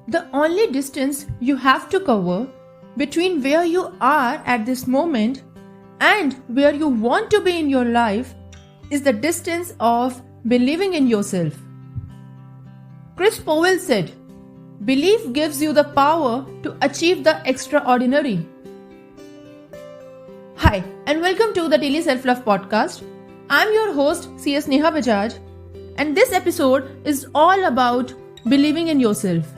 The only distance you have to cover between where you are at this moment and where you want to be in your life is the distance of believing in yourself. Chris Powell said, "Belief gives you the power to achieve the extraordinary." Hi, and welcome to the Daily Self-Love Podcast. I'm your host, CS Neha Bajaj, and this episode is all about believing in yourself.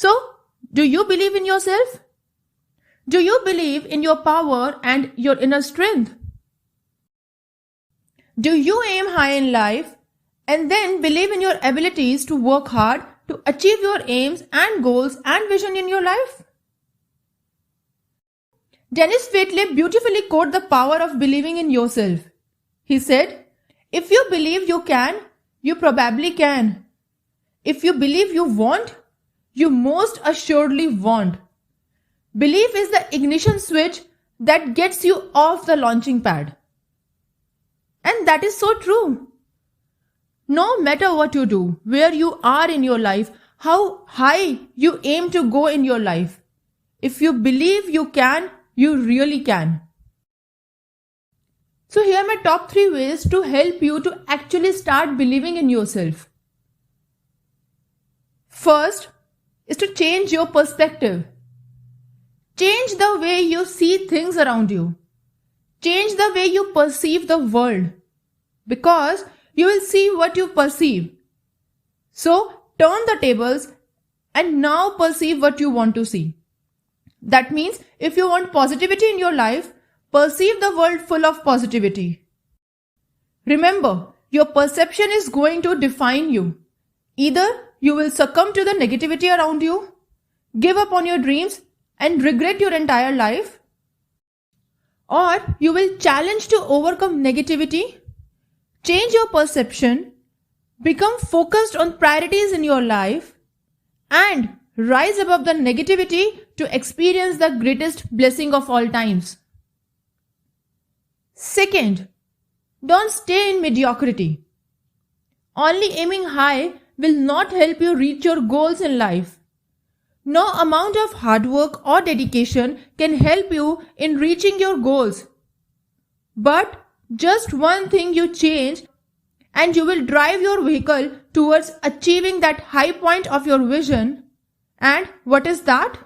So, do you believe in yourself? Do you believe in your power and your inner strength? Do you aim high in life and then believe in your abilities to work hard to achieve your aims and goals and vision in your life? Dennis Waitley beautifully quoted the power of believing in yourself. He said, "If you believe you can, you probably can. If you believe you want, you most assuredly want." Belief is the ignition switch that gets you off the launching pad. And that is so true. No matter what you do, where you are in your life, how high you aim to go in your life, if you believe you can, you really can. So here are my top 3 ways to help you to actually start believing in yourself. First is to change your perspective. Change the way you see things around you. Change the way you perceive the world, because you will see what you perceive. So turn the tables and now perceive what you want to see. That means if you want positivity in your life, perceive the world full of positivity. Remember, your perception is going to define you. Either you will succumb to the negativity around you, give up on your dreams, and regret your entire life, or you will challenge to overcome negativity, change your perception, become focused on priorities in your life, and rise above the negativity to experience the greatest blessing of all times. Second, don't stay in mediocrity. Only aiming high will not help you reach your goals in life. No amount of hard work or dedication can help you in reaching your goals. But just one thing you change and you will drive your vehicle towards achieving that high point of your vision. And what is that?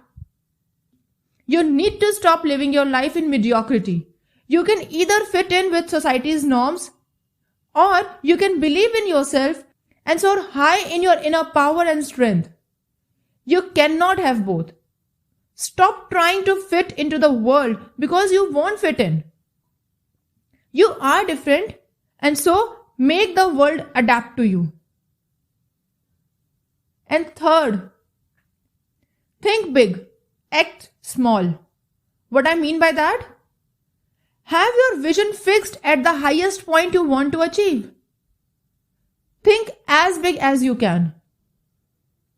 You need to stop living your life in mediocrity. You can either fit in with society's norms, or you can believe in yourself and soar high in your inner power and strength. You cannot have both. Stop trying to fit into the world because you won't fit in. You are different, and so make the world adapt to you. And third, think big, act small. What I mean by that? Have your vision fixed at the highest point you want to achieve. Think as big as you can.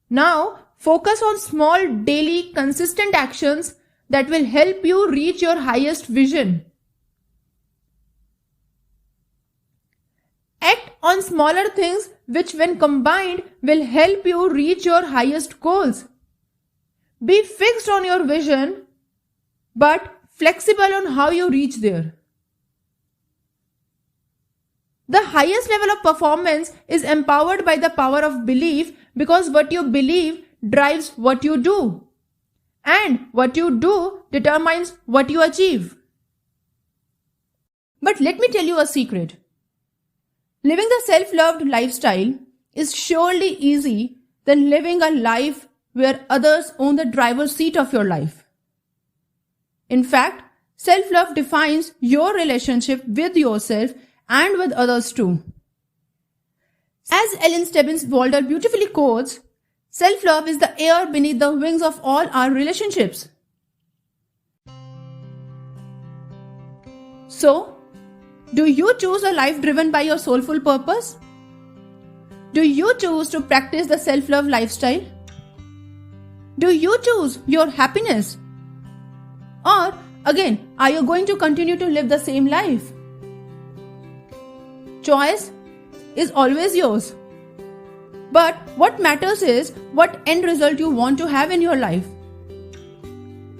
Now, focus on small, daily, consistent actions that will help you reach your highest vision. Act on smaller things which, when combined, will help you reach your highest goals. Be fixed on your vision, but flexible on how you reach there. The highest level of performance is empowered by the power of belief, because what you believe drives what you do, and what you do determines what you achieve. But let me tell you a secret. Living the self-loved lifestyle is surely easier than living a life where others own the driver's seat of your life. In fact, self-love defines your relationship with yourself and with others too. As Ellen Stebbins Walder beautifully quotes, self-love is the air beneath the wings of all our relationships. So, do you choose a life driven by your soulful purpose? Do you choose to practice the self-love lifestyle? Do you choose your happiness? Or again, are you going to continue to live the same life? Choice is always yours. But what matters is what end result you want to have in your life.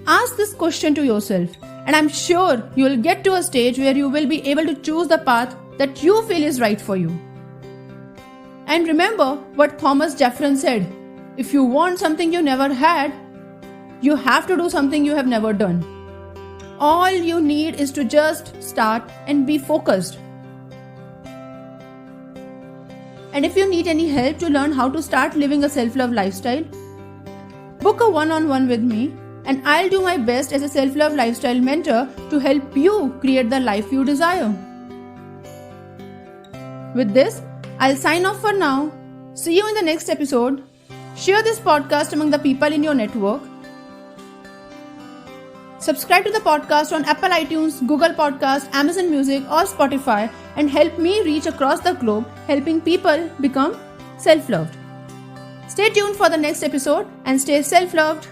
Ask this question to yourself, and I'm sure you will get to a stage where you will be able to choose the path that you feel is right for you. And remember what Thomas Jefferson said, if you want something you never had, you have to do something you have never done. All you need is to just start and be focused. And if you need any help to learn how to start living a self-love lifestyle, book a one-on-one with me, and I'll do my best as a self-love lifestyle mentor to help you create the life you desire. With this, I'll sign off for now. See you in the next episode. Share this podcast among the people in your network. Subscribe to the podcast on Apple iTunes, Google Podcasts, Amazon Music or Spotify and help me reach across the globe, helping people become self-loved. Stay tuned for the next episode and stay self-loved.